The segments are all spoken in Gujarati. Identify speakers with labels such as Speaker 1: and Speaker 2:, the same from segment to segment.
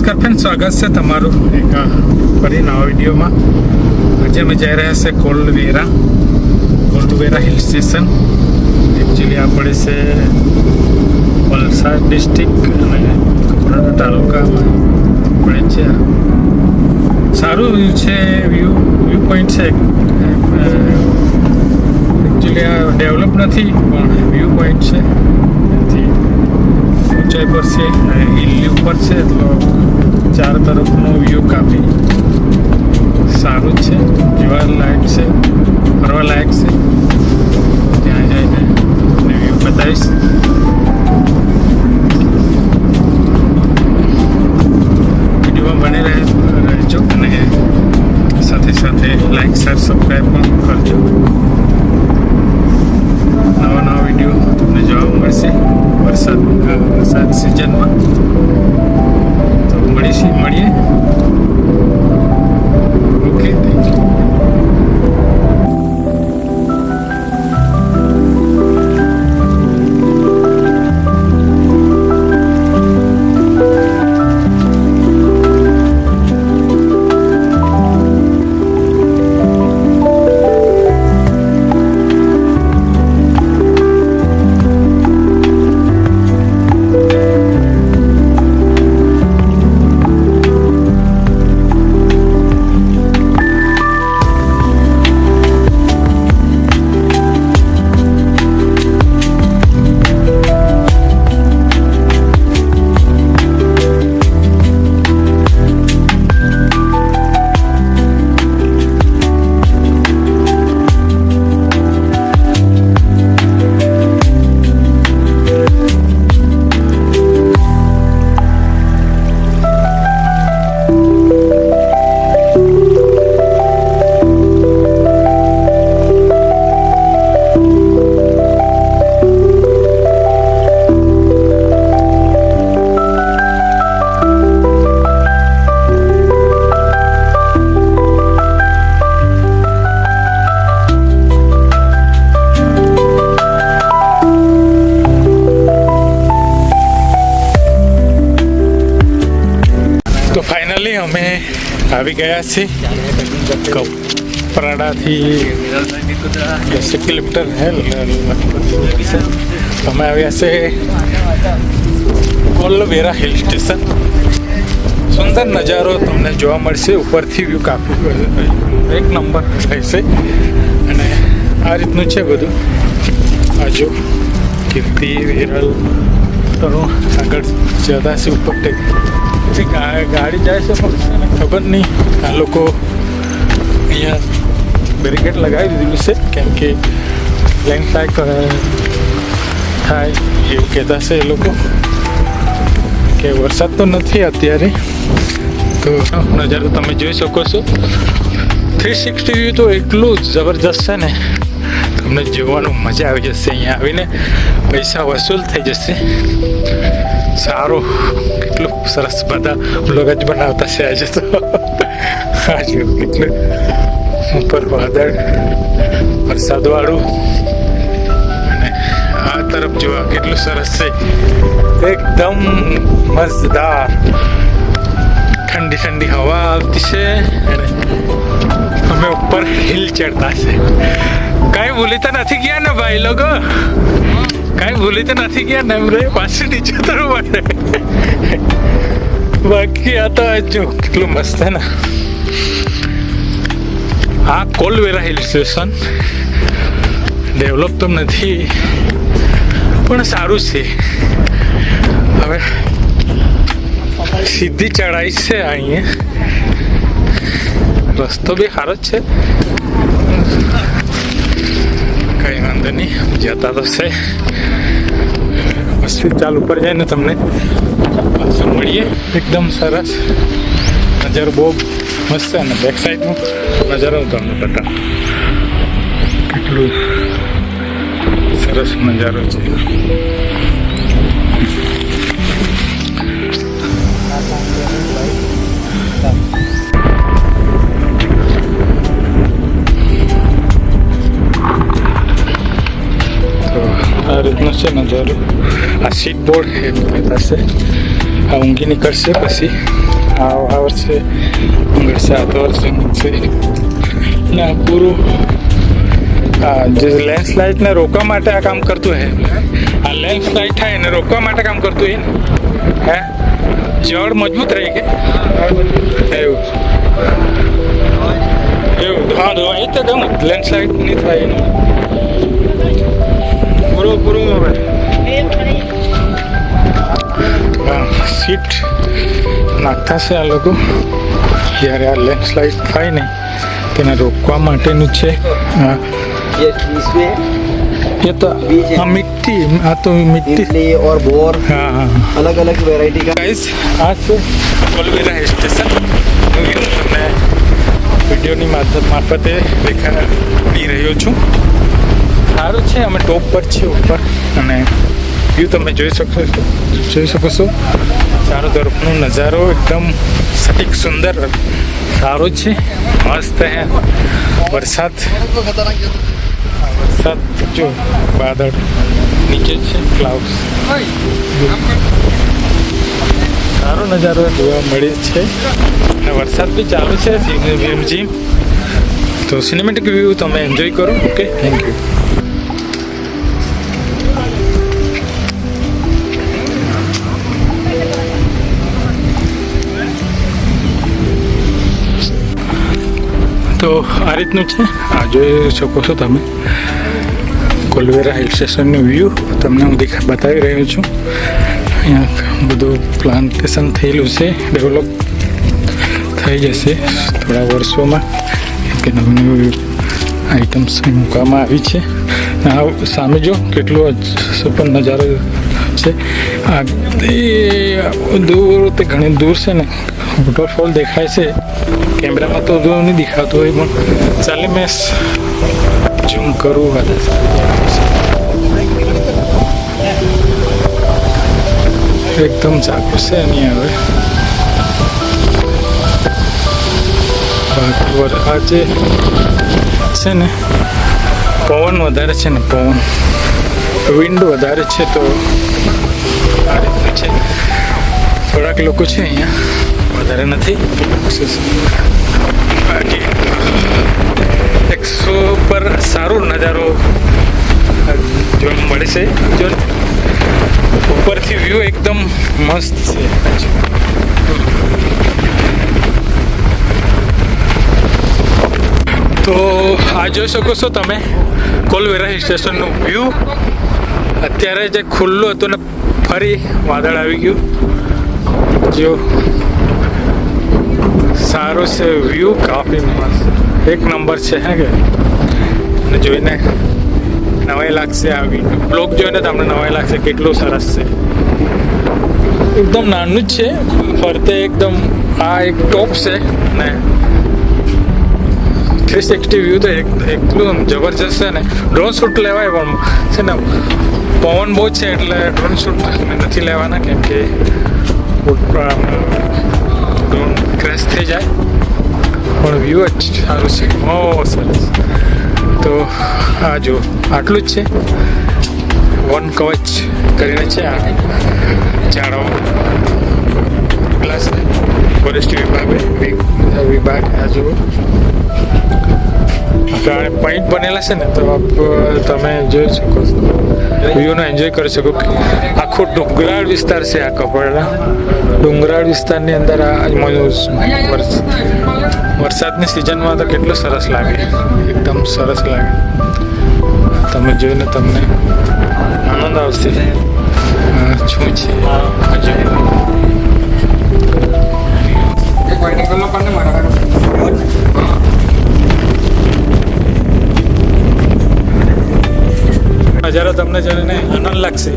Speaker 1: નમસ્કાર ફ્રેન્ડ, સ્વાગત છે તમારું એક ફરી નવા વિડીયોમાં. આજે અમે જઈ રહ્યા છે કોલ્ડવેરા હિલ સ્ટેશન. એકચ્યુઅલી આ પડે છે વલસાડ ડિસ્ટ્રિક્ટ અને કપરાડા તાલુકામાં પડે છે. સારું વ્યૂ છે, વ્યૂ પોઈન્ટ છે. એકચ્યુઅલી આ ડેવલપ નથી પણ વ્યૂ પોઈન્ટ છે. એથી ઊંચાઈ પર છે, હિલની ઉપર છે, તો ચાર તરફનો વ્યૂ કાફી સારું જ છે, જોવા લાયક છે, ફરવા લાયક છે. ત્યાં જઈને વ્યૂ બતાવીશ. વિડીયોમાં બની રહેજો અને સાથે સાથે લાઈક શેર સબસ્ક્રાઈબ પણ કરજો. નવા નવા વિડીયો તમને જોવા મળશે વરસાદ સિઝનમાં. તો મળીએ. Okay, thank you. તો ફાઇનલી અમે આવી ગયા છીએ કપરાડાથી 10 કિલોમીટર અમે આવ્યા છે કોલ્ડવેરા હિલ સ્ટેશન. સુંદર નજારો તમને જોવા મળશે. ઉપરથી વ્યૂ કાફી એક નંબર રહેશે અને આ રીતનું છે બધું. આજો કીર્તિ વિરલ તરુણ આગળ જતા છે ઉપર ગાડી જાય છે પણ ખબર નહીં. આ લોકો અહીંયા બેરિકેડ લગાવી દીધેલું છે કેમ કે લેન્ડસ્લાઇડ થાય એવું કહેતા છે એ લોકો. કે વરસાદ તો નથી અત્યારે, તો નજારો તમે જોઈ શકો છો. 360 વ્યૂ તો એટલું જ જબરજસ્ત છે ને, તમને જોવાનું મજા આવી જશે. અહીંયા આવીને પૈસા વસૂલ થઈ જશે. સારું, કેટલું સરસ બધા બ્લોગ જ બનાવતા છે આજે તો. આજુ કેટલું ઉપર વાદળ, વરસાદવાળું, અને આ તરફ જોવા કેટલું સરસ છે. એકદમ મજેદાર ઠંડી ઠંડી હવા આવતી છે અને અમે ઉપર હિલ ચડતા છે. કાંઈ ભૂલી તો નથી ગયા ને ભાઈ લોકો? કાંઈ ભૂલી તો નથી ગયા ને? એમ રહે પાછું નીચે તરવું પડે. બાકી આ તો જો કેટલું મસ્ત છે ને. આ કોલ્ડવેરા હિલ સ્ટેશન ડેવલપ તો નથી પણ સારું છે. હવે સીધી ચઢાઈ છે અહીંયા. રસ્તો બી સારો જ છે, કઈ વાંધો નહીં, જતા તો છે. મસ્તી ચાલ ઉપર જાય ને તમને પાછું મળીએ. એકદમ સરસ નજારો, બહુ મસ્ત છે. અને બેક સાઈડનો નજારો તમને બતાવો કેટલું સરસ નજારો છે. આ રીતનો છે નજારો. આ સીટ બોર્ડ એ થશે, આ ઊંઘી નીકળશે પછી આ વર્ષે ડુંગર 7 વર્ષ છે ને આ પૂરું જે લેન્ડસ્લાઇડને રોકવા માટે આ કામ કરતું હે. આ લેન્ડસ્લાઇડ થાય એને રોકવા માટે કામ કરતું હે જળ મજબૂત રહે કે એવું હા એ તો ગમ લેન્ડસ્લાઇડ નહીં થાય એનું પૂરું હવે સીટ નાખતા છે આ લોકો જ્યારે આ લેન્ડસ્લાઇડ થાય ને તેને રોકવા માટેનું છે. ये तो हाँ मिट्टी तो मिट्टी
Speaker 2: और बोर
Speaker 1: हाँ हाँ
Speaker 2: अलग अलग वेराइटी का
Speaker 1: गाइस आज से कोलवेरा स्टेशन તમને વિડીયોની મારફતે દેખાડી રહ્યો છું. સારું છે અમે ટોપ પર છે ઉપર અને વ્યૂ તમે જોઈ શકો છો ચારો તરફનો નજારો એકદમ સટીક સુંદર સારો છે મસ્ત હે. વરસાદ જો વાદળ નીચે છે ક્લાઉડ સારો નજારો જોવા મળે છે અને વરસાદ બી ચાલુ છે જીમ તો સિનેમેટિક વ્યૂ તમે એન્જોય કરો. Okay thank you. તો આ રીતનું છે આ જોઈ શકો છો તમે કોલવેરા હિલ સ્ટેશનનું વ્યૂ તમને હું બતાવી રહ્યો છું. અહીંયા બધું પ્લાન્ટેશન થયેલું છે ડેવલપ થઈ જશે થોડા વર્ષોમાં કે નવી નવી આઇટમ્સ મૂકવામાં આવી છે. આ સામે જો કેટલો સુપર નજારો છે. આ દૂર તે ઘણી દૂર છે ને વોટરફોલ દેખાય છે કેમેરામાં તો નહીં દેખાતું હોય પણ ચાલે મેં ઝૂમ કરું એકદમ ચાકુ છે નહીં હવે આજે છે ને પવન વધારે છે ને વિન્ડ વધારે છે તો આ રીતનું છે. થોડાક લોકો છે અહીંયા વધારે નથી. 100 પર સારો નજારો જોવા મળે છે. જો ઉપરથી વ્યૂ એકદમ મસ્ત છે. તો આ જોઈ શકો છો તમે કોલવેરા હિલ સ્ટેશનનું વ્યૂ. અત્યારે જે ખુલ્લું હતું ને ફરી વાદળ આવી ગયું. જો સારો છે વ્યૂ કાફી મસ્ત એક નંબર છે હે કે અને જોઈને નવાઈ લાગશે. આ બ્લોગ જોઈને તમને નવાઈ લાગશે કેટલું સરસ છે. એકદમ નાનું જ છે ફરતે એકદમ આ એક ટોપ છે ને 360 વ્યૂ તો એટલું જબરજસ્ત છે ને. ડ્રોન શૂટ લેવાય પણ છે ને પવન બહુ છે એટલે ડ્રોન શૂટ નથી લેવાના કેમ કે ડ્રોન ક્રેશ થઈ જાય પણ વ્યૂ જ સારું છે બહુ સરસ. તો આ જો આટલું જ છે વન કવચ કરીને છે આ ઝાડો પ્લસ ફોરેસ્ટ વિભાગ આ જુઓ પોઈન્ટ બનેલા છે ને તો તમે જોઈ શકો છો વ્યૂનો એન્જોય કરી શકો. આખો ડુંગરાળ વિસ્તાર છે આ કપડા ડુંગરાળ વિસ્તારની અંદર આ વરસાદની સિઝનમાં તો કેટલું સરસ લાગે એકદમ સરસ લાગે. તમે જોઈને તમને આનંદ આવશે. શું છે નજારો તમને જોઈને આનંદ લાગશે.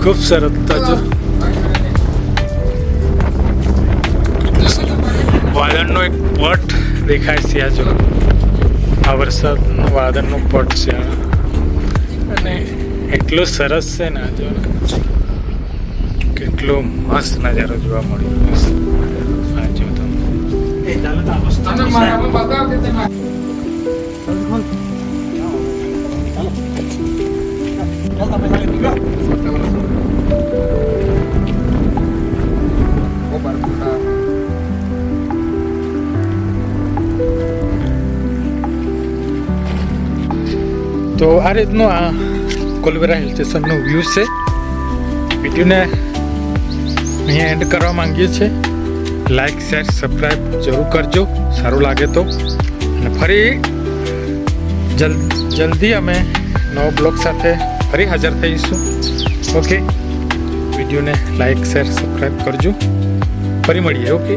Speaker 1: ખૂબ સરસ. વાદળનો એક પટ દેખાય છે આ જો આ વરસાદનો વાદળનો પટ છે અને એટલું સરસ છે ને આ જો કેટલો મસ્ત નજારો જોવા મળ્યો. આ જો તમે તો આ રીતનું આ કોલવેરા હિલ સ્ટેશનનું વ્યૂ છે. વિડીયોને અહીંયા એન્ડ કરવા માંગીએ છીએ. લાઈક શેર સબસ્ક્રાઈબ જરૂર કરજો સારું લાગે તો. અને ફરી જલ્દી અમે નવો બ્લોગ સાથે ફરી હાજર થઈશું. ઓકે, વિડીયોને લાઈક શેર સબસ્ક્રાઈબ કરજો. ફરી મળીએ. ઓકે.